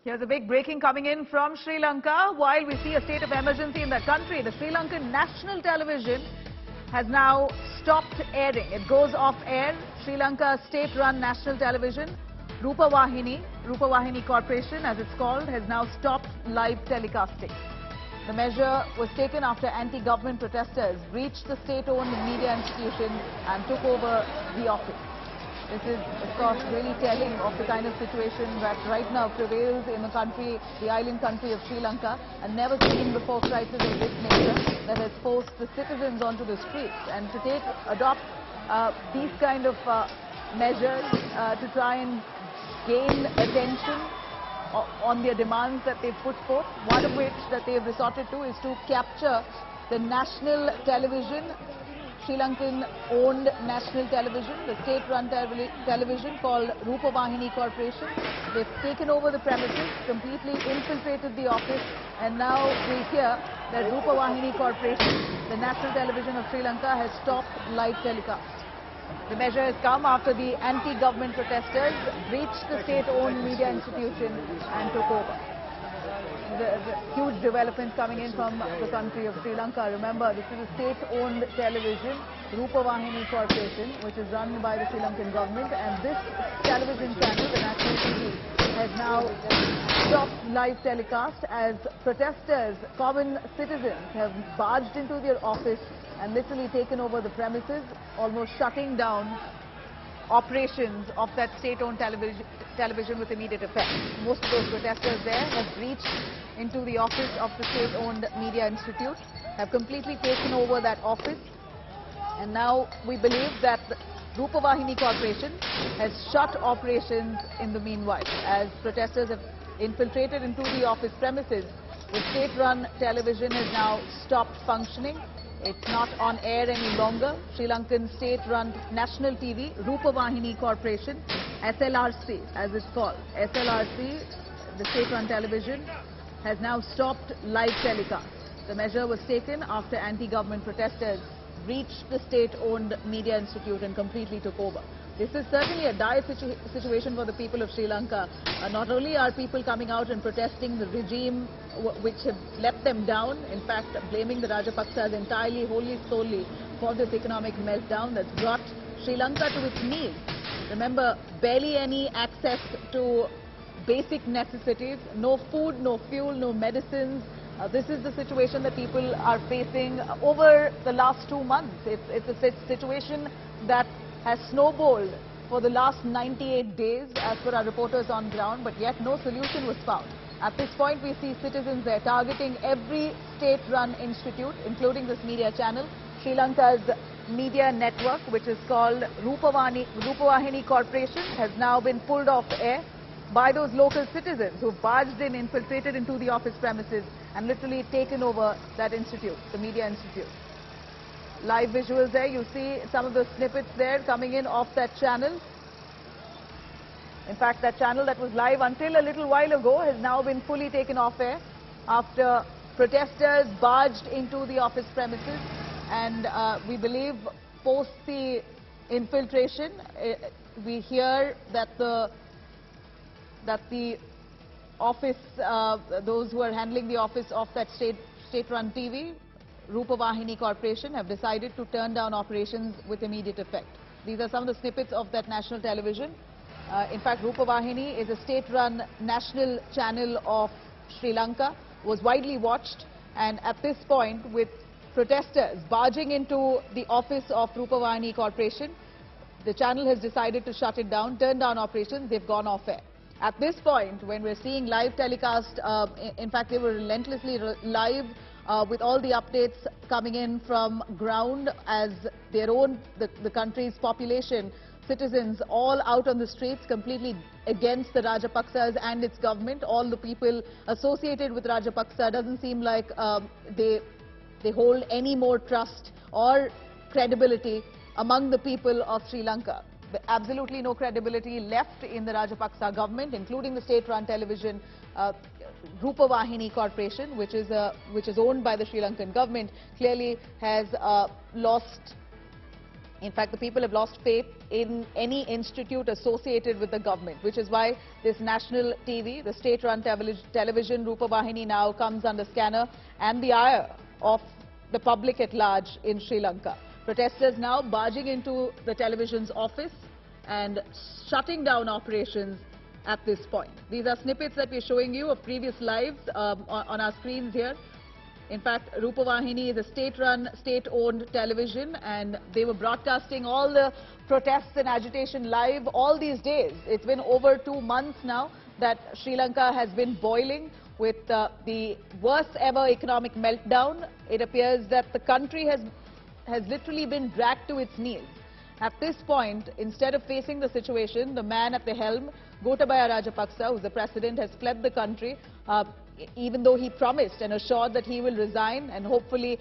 Here's a big breaking coming in from Sri Lanka. While we see a state of emergency in that country, the Sri Lankan national television has now stopped airing. It goes off air. Sri Lanka state-run national television, Rupavahini Corporation as it's called, has now stopped live telecasting. The measure was taken after anti-government protesters breached the state-owned media institution and took over the office. This is, of course, really telling of the kind of situation that right now prevails in the country, the island country of Sri Lanka, a never-seen-before crisis of this nature that has forced the citizens onto the streets. And to adopt these kind of measures to try and gain attention on their demands that they've put forth, one of which that they've resorted to is to capture the national television, Sri Lankan-owned national television, the state-run television called Rupavahini Corporation. They've taken over the premises, completely infiltrated the office, and now we hear that Rupavahini Corporation, the national television of Sri Lanka, has stopped live telecast. The measure has come after the anti-government protesters breached the state-owned media institution and took over. The huge developments coming in from the country of Sri Lanka. Remember, this is a state-owned television, Rupavahini Corporation, which is run by the Sri Lankan government, and this television channel, the national TV, has now stopped live telecast as protesters, common citizens, have barged into their office and literally taken over the premises, almost shutting down operations of that state-owned television with immediate effect. Most of those protesters there have breached into the office of the state-owned media institute, have completely taken over that office, and now we believe that the Rupavahini Corporation has shut operations in the meanwhile. As protesters have infiltrated into the office premises, the state-run television has now stopped functioning. It's not on air any longer. Sri Lankan state-run national TV, Rupavahini Corporation, SLRC as it's called. SLRC, the state-run television, has now stopped live telecast. The measure was taken after anti-government protesters breached the state-owned media institute and completely took over. This is certainly a dire situation for the people of Sri Lanka. Not only are people coming out and protesting the regime which have let them down, in fact blaming the Rajapaksas entirely, wholly, solely for this economic meltdown that's brought Sri Lanka to its knees. Remember, barely any access to basic necessities, no food, no fuel, no medicines. This is the situation that people are facing over the last 2 months. It's a situation that has snowballed for the last 98 days as per our reporters on ground, but yet no solution was found. At this point, we see citizens there targeting every state-run institute, including this media channel. Sri Lanka's media network, which is called Rupavahini Corporation, has now been pulled off air by those local citizens who barged in, infiltrated into the office premises and literally taken over that institute, the media institute. Live visuals there, you see some of the snippets there coming in off that channel. In fact, that channel that was live until a little while ago has now been fully taken off air after protesters barged into the office premises, and we believe post the infiltration, we hear that the office, those who are handling the office of that state-run TV, Rupavahini Corporation, have decided to turn down operations with immediate effect. These are some of the snippets of that national television. In fact, Rupavahini is a state-run national channel of Sri Lanka, was widely watched, and at this point, with protesters barging into the office of Rupavahini Corporation, the channel has decided to shut it down, turn down operations. They've gone off air. At this point, when we're seeing live telecast, in fact, they were relentlessly live with all the updates coming in from ground as their own, the country's population, citizens all out on the streets completely against the Rajapaksas and its government. All the people associated with Rajapaksa doesn't seem like they hold any more trust or credibility among the people of Sri Lanka. Absolutely no credibility left in the Rajapaksa government, including the state-run television Rupavahini Corporation, which is owned by the Sri Lankan government, clearly has lost In fact, the people have lost faith in any institute associated with the government, which is why this national TV, the state-run television Rupavahini, now comes under scanner and the ire of the public at large in Sri Lanka. Protesters now barging into the television's office and shutting down operations at this point. These are snippets that we're showing you of previous lives on our screens here. In fact, Rupavahini is a state-run, state-owned television, and they were broadcasting all the protests and agitation live all these days. It's been over 2 months now that Sri Lanka has been boiling with the worst ever economic meltdown. It appears that the country has literally been dragged to its knees. At this point, instead of facing the situation, the man at the helm, Gotabaya Rajapaksa, who's the president, has fled the country, even though he promised and assured that he will resign, and hopefully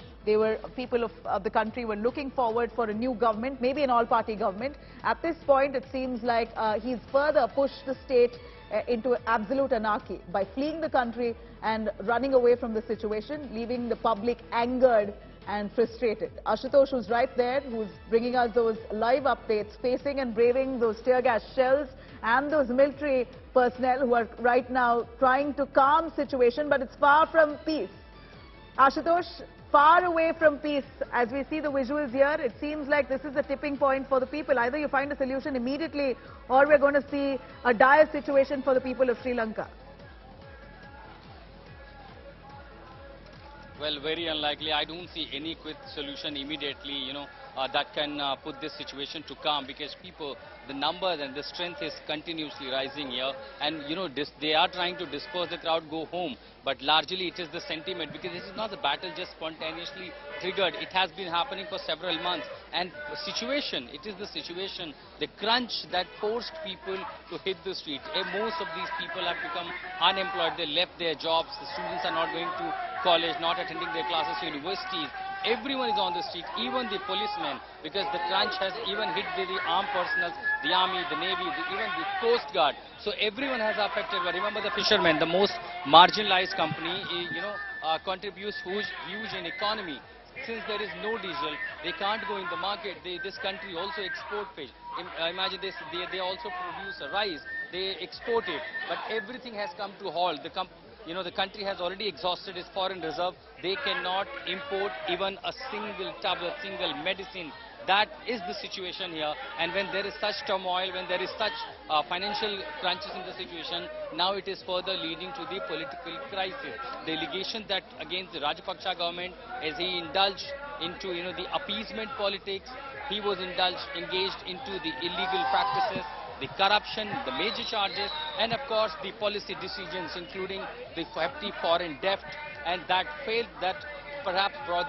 people of the country were looking forward for a new government, maybe an all-party government. At this point, it seems like he's further pushed the state into absolute anarchy by fleeing the country and running away from the situation, leaving the public angered and frustrated. Ashutosh, who's right there, who's bringing us those live updates, facing and braving those tear gas shells and those military personnel who are right now trying to calm situation, but it's far from peace. Ashutosh, far away from peace. As we see the visuals here, it seems like this is a tipping point for the people. Either you find a solution immediately, or we're going to see a dire situation for the people of Sri Lanka. Well, very unlikely. I don't see any quick solution immediately, that can put this situation to calm, because people, the numbers and the strength is continuously rising here, and they are trying to disperse the crowd, go home, but largely it is the sentiment, because this is not the battle just spontaneously triggered. It has been happening for several months, and it is the situation, the crunch that forced people to hit the street. Most of these people have become unemployed. They left their jobs. The students are not going to college, not attending their classes to universities. Everyone is on the street, even the policemen, because the crunch has even hit the armed personnel, the army, the navy, even the coast guard. So everyone has affected. But remember, the fishermen, the most marginalized company, contributes huge in economy. Since there is no diesel, they can't go in the market. This country also export fish. Imagine this, they also produce rice. They export it, but everything has come to halt. The country has already exhausted its foreign reserve. They cannot import even a single tablet, single medicine. That is the situation here. And when there is such turmoil, when there is such financial crunches in the situation, now it is further leading to the political crisis. The allegation that against the Rajapaksa government is he indulged into the appeasement politics. He was engaged into the illegal practices, the corruption, the major charges, and of course the policy decisions, including the hefty foreign debt, and that perhaps led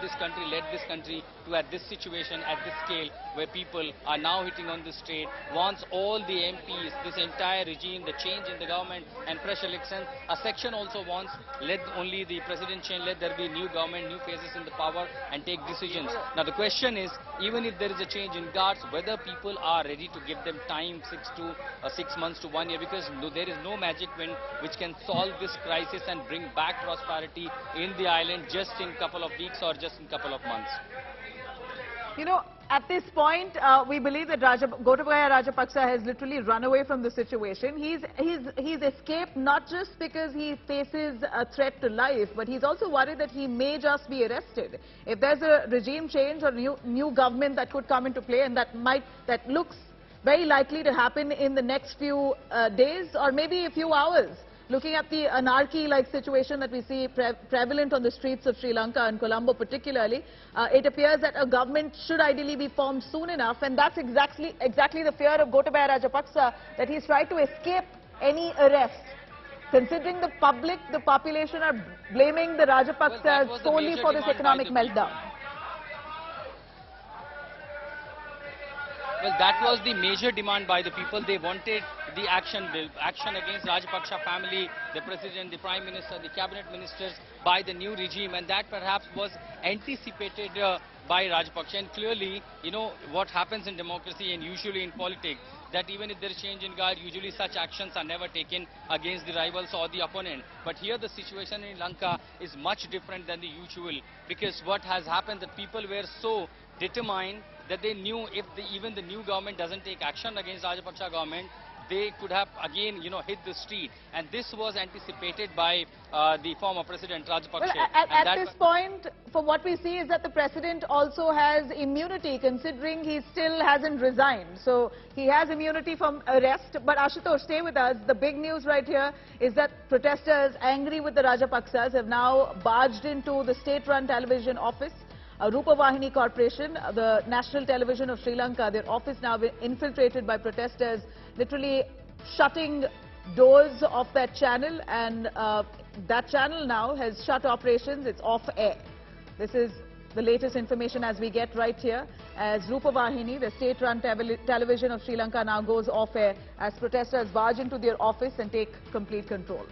this country to at this situation, at this scale, where people are now hitting on the street. Wants all the MPs, this entire regime, the change in the government and fresh elections. A section also wants, let only the president change, let there be new government, new faces in the power and take decisions. Now the question is, even if there is a change in guards, whether people are ready to give them time, 6 months to 1 year, because there is no magic wand which can solve this crisis and bring back prosperity in the island just in a couple of weeks or just in a couple of months. At this point, we believe that Gotabaya Rajapaksa has literally run away from the situation. He's escaped not just because he faces a threat to life, but he's also worried that he may just be arrested. If there's a regime change or new government that could come into play, and that looks very likely to happen in the next few days or maybe a few hours. Looking at the anarchy-like situation that we see prevalent on the streets of Sri Lanka and Colombo particularly, it appears that a government should ideally be formed soon enough, and that's exactly the fear of Gotabaya Rajapaksa, that he's tried to escape any arrest. Considering the public, the population are blaming the Rajapaksas solely for this economic meltdown. Well, that was the major demand by the people. They wanted the action against Rajapaksa family, the president, the prime minister, the cabinet ministers by the new regime, and that perhaps was anticipated by Rajapaksa. And clearly, what happens in democracy and usually in politics, that even if there is change in guard, usually such actions are never taken against the rivals or the opponent. But here the situation in Lanka is much different than the usual, because what has happened, that people were so determined that they knew if even the new government doesn't take action against Rajapaksa government, they could have again, hit the street. And this was anticipated by the former President Rajapaksa. Well, at this point, from what we see is that the President also has immunity, considering he still hasn't resigned. So he has immunity from arrest. But Ashutosh, stay with us. The big news right here is that protesters, angry with the Rajapaksas, have now barged into the state-run television office. Rupavahini Corporation, the national television of Sri Lanka, their office now been infiltrated by protesters, literally shutting doors of that channel, and that channel now has shut operations. It's off air. This is the latest information as we get right here, as Rupavahini, the state-run television of Sri Lanka, now goes off air as protesters barge into their office and take complete control.